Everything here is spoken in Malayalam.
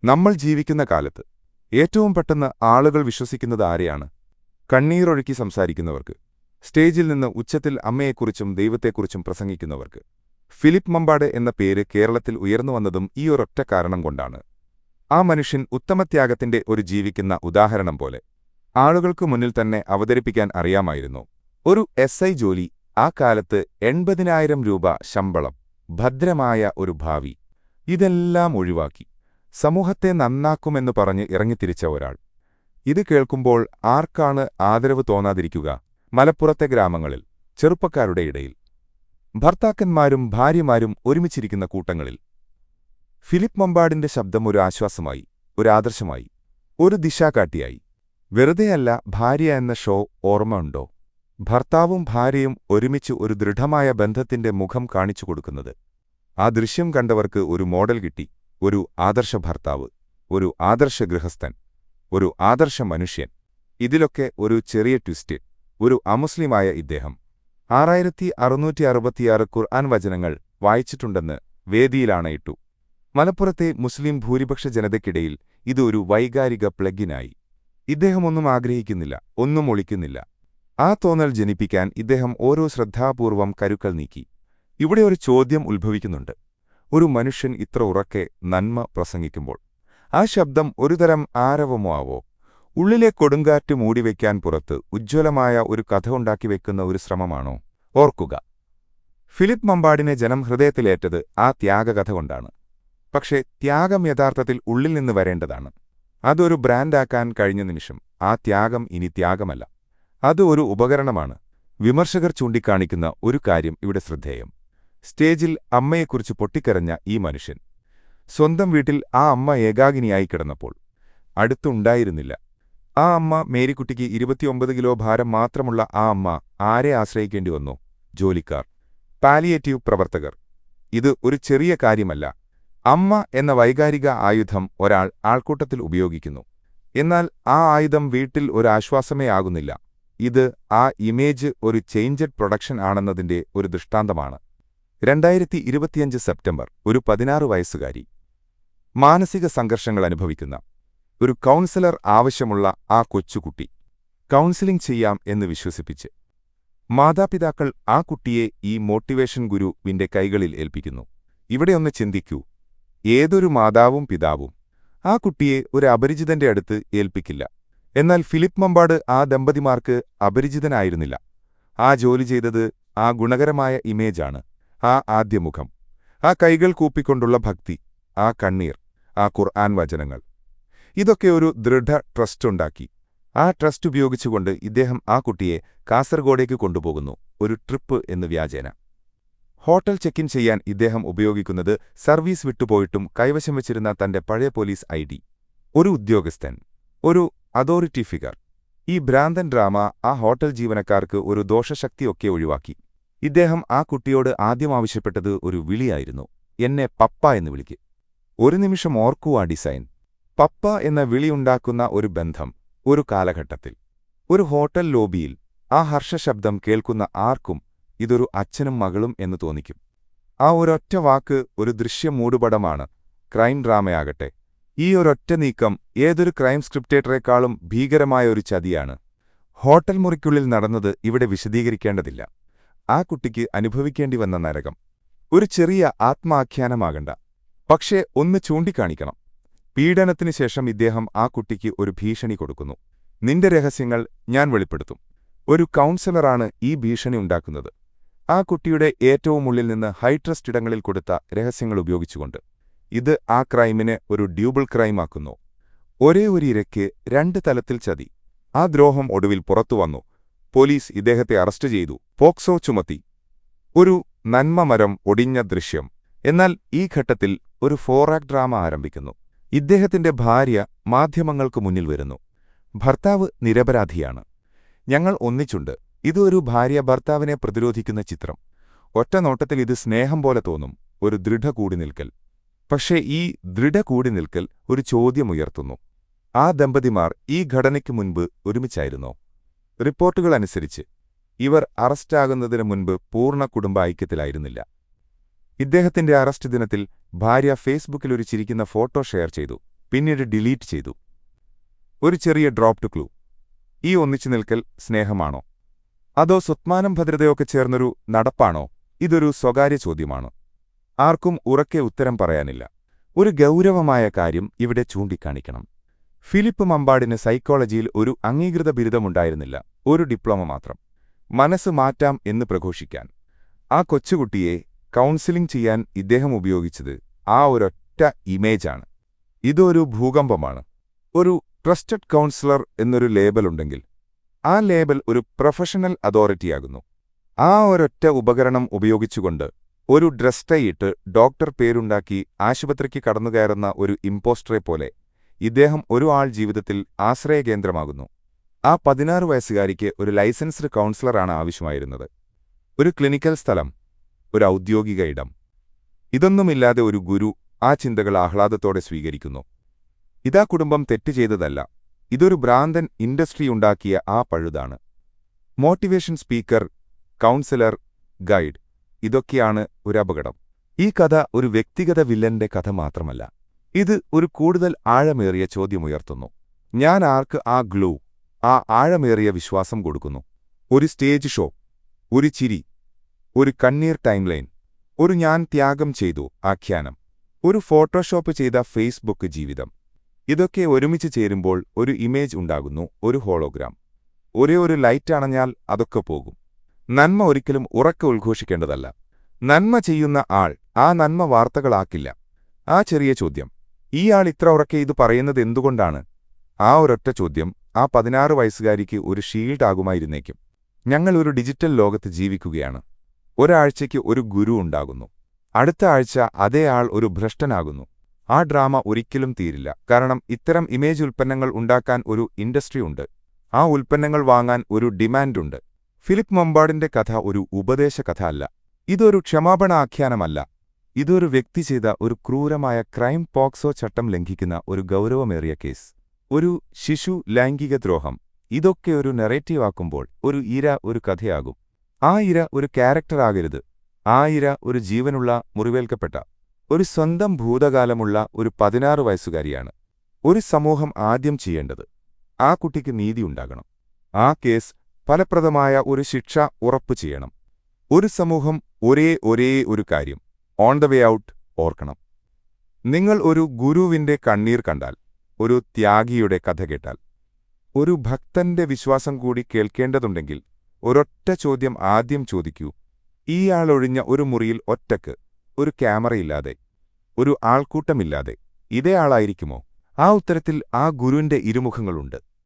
നമ്മൾ ജീവിക്കുന്ന കാലത്ത് ഏറ്റവും പെട്ടെന്ന് ആളുകൾ വിശ്വസിക്കുന്നത് ആരെയാണ്? കണ്ണീരൊഴുക്കി സംസാരിക്കുന്നവർക്ക്, സ്റ്റേജിൽ നിന്ന് ഉച്ചത്തിൽ അമ്മയെക്കുറിച്ചും ദൈവത്തെക്കുറിച്ചും പ്രസംഗിക്കുന്നവർക്ക്. ഫിലിപ്പ് മമ്പാട് എന്ന പേര് കേരളത്തിൽ ഉയർന്നുവന്നതും ഈ ഒരൊറ്റ കാരണം കൊണ്ടാണ്. ആ മനുഷ്യൻ ഉത്തമത്യാഗത്തിന്റെ ഒരു ജീവിക്കുന്ന ഉദാഹരണം പോലെ ആളുകൾക്കു മുന്നിൽ തന്നെ അവതരിപ്പിക്കാൻ അറിയാമായിരുന്നു. ഒരു SI ജോലി, ആ കാലത്ത് 80,000 രൂപ ശമ്പളം, ഭദ്രമായ ഒരു ഭാവി, ഇതെല്ലാം ഒഴിവാക്കി സമൂഹത്തെ നന്നാക്കുമെന്ന് പറഞ്ഞ് ഇറങ്ങിത്തിരിച്ച ഒരാൾ. ഇത് കേൾക്കുമ്പോൾ ആർക്കാണ് ആദരവ് തോന്നാതിരിക്കുക? മലപ്പുറത്തെ ഗ്രാമങ്ങളിൽ, ചെറുപ്പക്കാരുടെ ഇടയിൽ, ഭർത്താക്കന്മാരും ഭാര്യമാരും ഒരുമിച്ചിരിക്കുന്ന കൂട്ടങ്ങളിൽ ഫിലിപ്പ് മമ്പാടിന്റെ ശബ്ദം ഒരു ആശ്വാസമായി, ഒരു ആദർശമായി, ഒരു ദിശാകാട്ടിയായി. വെറുതെയല്ല ഭാര്യ എന്ന ഷോ ഓർമ്മ ഉണ്ടോ? ഭർത്താവും ഭാര്യയും ഒരുമിച്ച് ഒരു ദൃഢമായ ബന്ധത്തിന്റെ മുഖം കാണിച്ചു കൊടുക്കുന്നത്. ആ ദൃശ്യം കണ്ടവർക്ക് ഒരു മോഡൽ കിട്ടി. ഒരു ആദർശ ഭർത്താവ്, ഒരു ആദർശ ഗൃഹസ്ഥൻ, ഒരു ആദർശ മനുഷ്യൻ. ഇതിലൊക്കെ ഒരു ചെറിയ ട്വിസ്റ്റ്. ഒരു അമുസ്ലിമായ ഇദ്ദേഹം 6666 ഖുർആൻ വചനങ്ങൾ വായിച്ചിട്ടുണ്ടെന്ന് വേദിയിലാണയിട്ടു. മലപ്പുറത്തെ മുസ്ലിം ഭൂരിപക്ഷ ജനതയ്ക്കിടയിൽ ഇത് ഒരു വൈകാരിക പ്ലഗിനായി. ഇദ്ദേഹം ഒന്നും ആഗ്രഹിക്കുന്നില്ല, ഒന്നും ഒളിക്കുന്നില്ല. ആ തോന്നൽ ജനിപ്പിക്കാൻ ഇദ്ദേഹം ഓരോ ശ്രദ്ധാപൂർവം കരുക്കൾ നീക്കി. ഇവിടെ ഒരു ചോദ്യം ഉത്ഭവിക്കുന്നുണ്ട്. ഒരു മനുഷ്യൻ ഇത്ര ഉറക്കെ നന്മ പ്രസംഗിക്കുമ്പോൾ ആ ശബ്ദം ഒരുതരം ആരവമോ ആവോ? ഉള്ളിലെ കൊടുങ്കാറ്റ് മൂടിവെക്കാൻ പുറത്ത് ഉജ്ജ്വലമായ ഒരു കഥ ഉണ്ടാക്കിവെക്കുന്ന ഒരു ശ്രമമാണോ? ഓർക്കുക, ഫിലിപ്പ് മമ്പാടിനെ ജനം ഹൃദയത്തിലേറ്റത് ആ ത്യാഗകഥ കൊണ്ടാണ്. പക്ഷേ ത്യാഗം യഥാർത്ഥത്തിൽ ഉള്ളിൽ നിന്ന് വരേണ്ടതാണ്. അതൊരു ബ്രാൻഡാക്കാൻ കഴിഞ്ഞ നിമിഷം ആ ത്യാഗം ഇനി ത്യാഗമല്ല, അത് ഒരു ഉപകരണമാണ്. വിമർശകർ ചൂണ്ടിക്കാണിക്കുന്ന ഒരു കാര്യം ഇവിടെ ശ്രദ്ധേയം. സ്റ്റേജിൽ അമ്മയെക്കുറിച്ച് പൊട്ടിക്കരഞ്ഞ ഈ മനുഷ്യൻ സ്വന്തം വീട്ടിൽ ആ അമ്മ ഏകാകിനിയായി കിടന്നപ്പോൾ അടുത്തുണ്ടായിരുന്നില്ല. ആ അമ്മ മേരിക്കുട്ടിക്ക് 29 കിലോ ഭാരം മാത്രമുള്ള ആ അമ്മ ആരെ ആശ്രയിക്കേണ്ടി വന്നു? ജോലിക്കാർ, പാലിയേറ്റീവ് പ്രവർത്തകർ. ഇത് ഒരു ചെറിയ കാര്യമല്ല. അമ്മ എന്ന വൈകാരിക ആയുധം ഒരാൾ ആൾക്കൂട്ടത്തിൽ ഉപയോഗിക്കുന്നു. എന്നാൽ ആ ആയുധം വീട്ടിൽ ഒരാശ്വാസമേ ആകുന്നില്ല. ഇത് ആ ഇമേജ് ഒരു ചേഞ്ചഡ് പ്രൊഡക്ഷൻ ആണെന്നതിന്റെ ഒരു ദൃഷ്ടാന്തമാണ്. 2025 സെപ്റ്റംബർ, ഒരു 16 വയസ്സുകാരി, മാനസിക സംഘർഷങ്ങൾ അനുഭവിക്കുന്ന ഒരു കൗൺസിലർ ആവശ്യമുള്ള ആ കൊച്ചുകുട്ടി കൗൺസിലിംഗ് ചെയ്യാം എന്ന് വിശ്വസിപ്പിച്ച് മാതാപിതാക്കൾ ആ കുട്ടിയെ ഈ മോട്ടിവേഷൻ ഗുരുവിന്റെ കൈകളിൽ ഏൽപ്പിക്കുന്നു. ഇവിടെയൊന്ന് ചിന്തിക്കൂ, ഏതൊരു മാതാവും പിതാവും ആ കുട്ടിയെ ഒരു അപരിചിതന്റെ അടുത്ത് ഏൽപ്പിക്കില്ല. എന്നാൽ ഫിലിപ്പ് മമ്പാട് ആ ദമ്പതിമാർക്ക് അപരിചിതനായിരുന്നില്ല. ആ ജോലി ചെയ്തത് ആ ഗുണകരമായ ഇമേജാണ്. ആ ആദ്യമുഖം, ആ കൈകൾ കൂപ്പിക്കൊണ്ടുള്ള ഭക്തി, ആ കണ്ണീർ, ആ ഖുർആൻ വചനങ്ങൾ, ഇതൊക്കെ ഒരു ദൃഢ ട്രസ്റ്റുണ്ടാക്കി. ആ ട്രസ്റ്റ് ഉപയോഗിച്ചുകൊണ്ട് ഇദ്ദേഹം ആ കുട്ടിയെ കാസർഗോഡേക്ക് കൊണ്ടുപോകുന്നു, ഒരു ട്രിപ്പ് എന്ന് വ്യാജേന. ഹോട്ടൽ ചെക്ക് ഇൻ ചെയ്യാൻ ഇദ്ദേഹം ഉപയോഗിക്കുന്നത് സർവീസ് വിട്ടുപോയിട്ടും കൈവശം വച്ചിരുന്ന തന്റെ പഴയ പോലീസ് ID. ഒരു ഉദ്യോഗസ്ഥൻ, ഒരു അതോറിറ്റി ഫിഗർ. ഈ ഭ്രാന്തൻ ഡ്രാമ ആ ഹോട്ടൽ ജീവനക്കാർക്ക് ഒരു ദോഷശക്തിയൊക്കെ ഒഴിവാക്കി. ഇദ്ദേഹം ആ കുട്ടിയോട് ആദ്യം ആവശ്യപ്പെട്ടത് ഒരു വിളിയായിരുന്നു. എന്നെ പപ്പ എന്ന് വിളിക്ക്. ഒരു നിമിഷം ഓർക്കൂ ആ ഡിസൈൻ. പപ്പ എന്ന വിളിയുണ്ടാക്കുന്ന ഒരു ബന്ധം. ഒരു കാലഘട്ടത്തിൽ, ഒരു ഹോട്ടൽ ലോബിയിൽ ആ ഹർഷശബ്ദം കേൾക്കുന്ന ആർക്കും ഇതൊരു അച്ഛനും മകളും എന്ന് തോന്നിക്കും. ആ ഒരൊറ്റ വാക്ക് ഒരു ദൃശ്യമൂടുപടമാണ്. ക്രൈം ഡ്രാമയാകട്ടെ, ഈ ഒരൊറ്റ നീക്കം ഏതൊരു ക്രൈം സ്ക്രിപ്റ്റേറ്ററേക്കാളും ഭീകരമായ ഒരു ചതിയാണ്. ഹോട്ടൽ മുറിക്കുള്ളിൽ നടന്നത് ഇവിടെ വിശദീകരിക്കേണ്ടതില്ല. ആ കുട്ടിക്ക് അനുഭവിക്കേണ്ടി വന്ന നരകം ഒരു ചെറിയ ആത്മാഖ്യാനമാകണ്ട. പക്ഷേ ഒന്ന് ചൂണ്ടിക്കാണിക്കണം. പീഡനത്തിനു ശേഷം ഇദ്ദേഹം ആ കുട്ടിക്ക് ഒരു ഭീഷണി കൊടുക്കുന്നു. നിന്റെ രഹസ്യങ്ങൾ ഞാൻ വെളിപ്പെടുത്തും. ഒരു കൗൺസിലറാണ് ഈ ഭീഷണി ഉണ്ടാക്കുന്നത്. ആ കുട്ടിയുടെ ഏറ്റവും ഉള്ളിൽ നിന്ന് ഹൈട്രസ്റ്റ് ഇടങ്ങളിൽ കൊടുത്ത രഹസ്യങ്ങൾ ഉപയോഗിച്ചുകൊണ്ട്. ഇത് ആ ക്രൈമിനെ ഒരു ഡ്യൂബിൾ ക്രൈമാക്കുന്നു. ഒരേ ഒരു ഇരയ്ക്ക് 2 തലത്തിൽ ചതി. ആ ദ്രോഹം ഒടുവിൽ പുറത്തുവന്നു. പോലീസ് ഇദ്ദേഹത്തെ അറസ്റ്റ് ചെയ്തു, പോക്സോ ചുമത്തി. ഒരു നന്മമരം ഒടിഞ്ഞ ദൃശ്യം. എന്നാൽ ഈ ഘട്ടത്തിൽ ഒരു 4 ആക്ട് ഡ്രാമ ആരംഭിക്കുന്നു. ഇദ്ദേഹത്തിന്റെ ഭാര്യ മാധ്യമങ്ങൾക്ക് മുന്നിൽ വരുന്നു. ഭർത്താവ് നിരപരാധിയാണ്, ഞങ്ങൾ ഒന്നിച്ചുണ്ട്. ഇത് ഒരു ഭാര്യ ഭർത്താവിനെ പ്രതിരോധിക്കുന്ന ചിത്രം. ഒറ്റ നോട്ടത്തിൽ ഇത് സ്നേഹം പോലെ തോന്നും, ഒരു ദൃഢ കൂടിനിൽക്കൽ. പക്ഷേ ഈ ദൃഢ കൂടിനിൽക്കൽ ഒരു ചോദ്യമുയർത്തുന്നു. ആ ദമ്പതിമാർ ഈ ഘടനയ്ക്ക് മുൻപ് ഒരുമിച്ചായിരുന്നോ? റിപ്പോർട്ടുകളനുസരിച്ച് ഇവർ അറസ്റ്റാകുന്നതിനു മുൻപ് പൂർണ്ണ കുടുംബ ഐക്യത്തിലായിരുന്നില്ല. ഇദ്ദേഹത്തിന്റെ അറസ്റ്റ് ദിനത്തിൽ ഭാര്യ ഫേസ്ബുക്കിൽ ഒരു ചിരിക്കുന്ന ഫോട്ടോ ഷെയർ ചെയ്തു. പിന്നീട് ഡിലീറ്റ് ചെയ്തു. ഒരു ചെറിയ ഡ്രോപ്ഡ് ക്ലൂ. ഈ ഒന്നിച്ചു നിൽക്കൽ സ്നേഹമാണോ, അതോ സ്വത്മാനം ഭദ്രതയൊക്കെ ചേർന്നൊരു നടപ്പാണോ? ഇതൊരു സ്വകാര്യ ചോദ്യമാണ്. ആർക്കും ഉറക്കെ ഉത്തരം പറയാനില്ല. ഒരു ഗൗരവമായ കാര്യം ഇവിടെ ചൂണ്ടിക്കാണിക്കണം. ഫിലിപ്പ് മമ്പാടിന് സൈക്കോളജിയിൽ ഒരു അംഗീകൃത ബിരുദമുണ്ടായിരുന്നില്ല, ഒരു ഡിപ്ലോമ മാത്രം. മനസ്സ് മാറ്റാം എന്ന് പ്രഘോഷിക്കാൻ ആ കൊച്ചുകുട്ടിയെ കൗൺസിലിംഗ് ചെയ്യാൻ ഇദ്ദേഹം ഉപയോഗിച്ചത് ആ ഒരൊറ്റ ഇമേജാണ്. ഇതൊരു ഭൂകമ്പമാണ്. ഒരു ട്രസ്റ്റഡ് കൗൺസിലർ എന്നൊരു ലേബലുണ്ടെങ്കിൽ ആ ലേബൽ ഒരു പ്രൊഫഷണൽ അതോറിറ്റിയാകുന്നു. ആ ഒരൊറ്റ ഉപകരണം ഉപയോഗിച്ചുകൊണ്ട് ഒരു ഡ്രസ്റ്റൈയിട്ട് ഡോക്ടർ പേരുണ്ടാക്കി ആശുപത്രിക്ക് കടന്നുകയറുന്ന ഒരു ഇമ്പോസ്റ്ററെ പോലെ ഇദ്ദേഹം ഒരു ആൾ ജീവിതത്തിൽ ആശ്രയകേന്ദ്രമാകുന്നു. ആ 16 വയസ്സുകാരിക്ക് ഒരു ലൈസൻസ്ഡ് കൗൺസിലറാണ് ആവശ്യമായിരുന്നത്. ഒരു ക്ലിനിക്കൽ സ്ഥലം, ഒരു ഔദ്യോഗിക ഇടം. ഇതൊന്നുമില്ലാതെ ഒരു ഗുരു ആ ചിന്തകൾ ആഹ്ലാദത്തോടെ സ്വീകരിക്കുന്നു. ഇതാ കുടുംബം തെറ്റ് ചെയ്തതല്ല, ഇതൊരു ഭ്രാന്തൻ ഇൻഡസ്ട്രിയുണ്ടാക്കിയ ആ പഴുതാണ്. മോട്ടിവേഷൻ സ്പീക്കർ, കൗൺസിലർ, ഗൈഡ്, ഇതൊക്കെയാണ് ഒരു അപകടം. ഈ കഥ ഒരു വ്യക്തിഗത വില്ലന്റെ കഥ മാത്രമല്ല, ഇത് ഒരു കൂടുതൽ ആഴമേറിയ ചോദ്യമുയർത്തുന്നു. ഞാൻ ആർക്ക് ആ ഗ്ലൂ, ആ ആഴമേറിയ വിശ്വാസം കൊടുക്കുന്നു? ഒരു സ്റ്റേജ് ഷോ, ഒരു ചിരി, ഒരു കണ്ണീർ ടൈംലൈൻ, ഒരു ഞാൻ ത്യാഗം ചെയ്തു ആഖ്യാനം, ഒരു ഫോട്ടോഷോപ്പ് ചെയ്ത ഫേസ്ബുക്ക് ജീവിതം. ഇതൊക്കെ ഒരുമിച്ച് ചേരുമ്പോൾ ഒരു ഇമേജ് ഉണ്ടാകുന്നു, ഒരു ഹോളോഗ്രാം. ഒരേ ഒരു ലൈറ്റ് അണഞ്ഞാൽ അതൊക്കെ പോകും. നന്മ ഒരിക്കലും ഉറക്കെ ഉദ്ഘോഷിക്കേണ്ടതല്ല. നന്മ ചെയ്യുന്ന ആൾ ആ നന്മ വാർത്തകളാക്കില്ല. ആ ചെറിയ ചോദ്യം, ഈ ആൾ ഇത്ര ഉറക്കെ ഇത് പറയുന്നത് എന്തുകൊണ്ടാണ്? ആ ഒരൊറ്റ ചോദ്യം ആ 16 വയസ്സുകാരിക്ക് ഒരു ഷീൽഡ് ആകുമായിരുന്നേക്കും. ഞങ്ങൾ ഒരു ഡിജിറ്റൽ ലോകത്ത് ജീവിക്കുകയാണ്. ഒരാഴ്ചയ്ക്ക് ഒരു ഗുരു ഉണ്ടാകുന്നു, അടുത്ത ആഴ്ച അതേ ആൾ ഒരു ഭ്രഷ്ടനാകുന്നു. ആ ഡ്രാമ ഒരിക്കലും തീരില്ല. കാരണം ഇത്തരം ഇമേജ് ഉൽപ്പന്നങ്ങൾ ഉണ്ടാക്കാൻ ഒരു ഇൻഡസ്ട്രി ഉണ്ട്, ആ ഉൽപ്പന്നങ്ങൾ വാങ്ങാൻ ഒരു ഡിമാൻഡുണ്ട്. ഫിലിപ്പ് മമ്പാടിന്റെ കഥ ഒരു ഉപദേശ കഥ അല്ല, ഇതൊരു ക്ഷമാപണ ആഖ്യാനമല്ല. ഇതൊരു വ്യക്തി ചെയ്ത ഒരു ക്രൂരമായ ക്രൈം, പോക്സോ ചട്ടം ലംഘിക്കുന്ന ഒരു ഗൗരവമേറിയ കേസ്, ഒരു ശിശു ലൈംഗിക ദ്രോഹം. ഇതൊക്കെ ഒരു നെറേറ്റീവാക്കുമ്പോൾ ഒരു ഇര ഒരു കഥയാകും. ആ ഇര ഒരു ക്യാരക്ടറാകരുത്. ആ ഇര ഒരു ജീവനുള്ള, മുറിവേൽക്കപ്പെട്ട, ഒരു സ്വന്തം ഭൂതകാലമുള്ള ഒരു 16 വയസ്സുകാരിയാണ്. ഒരു സമൂഹം ആദ്യം ചെയ്യേണ്ടത് ആ കുട്ടിക്ക് നീതിയുണ്ടാകണം. ആ കേസ് ഫലപ്രദമായ ഒരു ശിക്ഷ ഉറപ്പു ചെയ്യണം. ഒരു സമൂഹം ഒരേ ഒരു കാര്യം, ഓൺ ദ വേ ഔട്ട്, ഓർക്കണം. നിങ്ങൾ ഒരു ഗുരുവിന്റെ കണ്ണീർ കണ്ടാൽ, ഒരു ത്യാഗിയുടെ കഥ കേട്ടാൽ, ഒരു ഭക്തന്റെ വിശ്വാസം കൂടി കേൾക്കേണ്ടതുണ്ടെങ്കിൽ ഒരൊറ്റ ചോദ്യം ആദ്യം ചോദിക്കൂ. ഈയാളൊഴിഞ്ഞ ഒരു മുറിയിൽ ഒറ്റക്ക്, ഒരു ക്യാമറയില്ലാതെ, ഒരു ആൾക്കൂട്ടമില്ലാതെ, ഇതേ ആളായിരിക്കുമോ? ആ ഉത്തരത്തിൽ ആ ഗുരുവിന്റെ ഇരുമുഖങ്ങളുണ്ട്.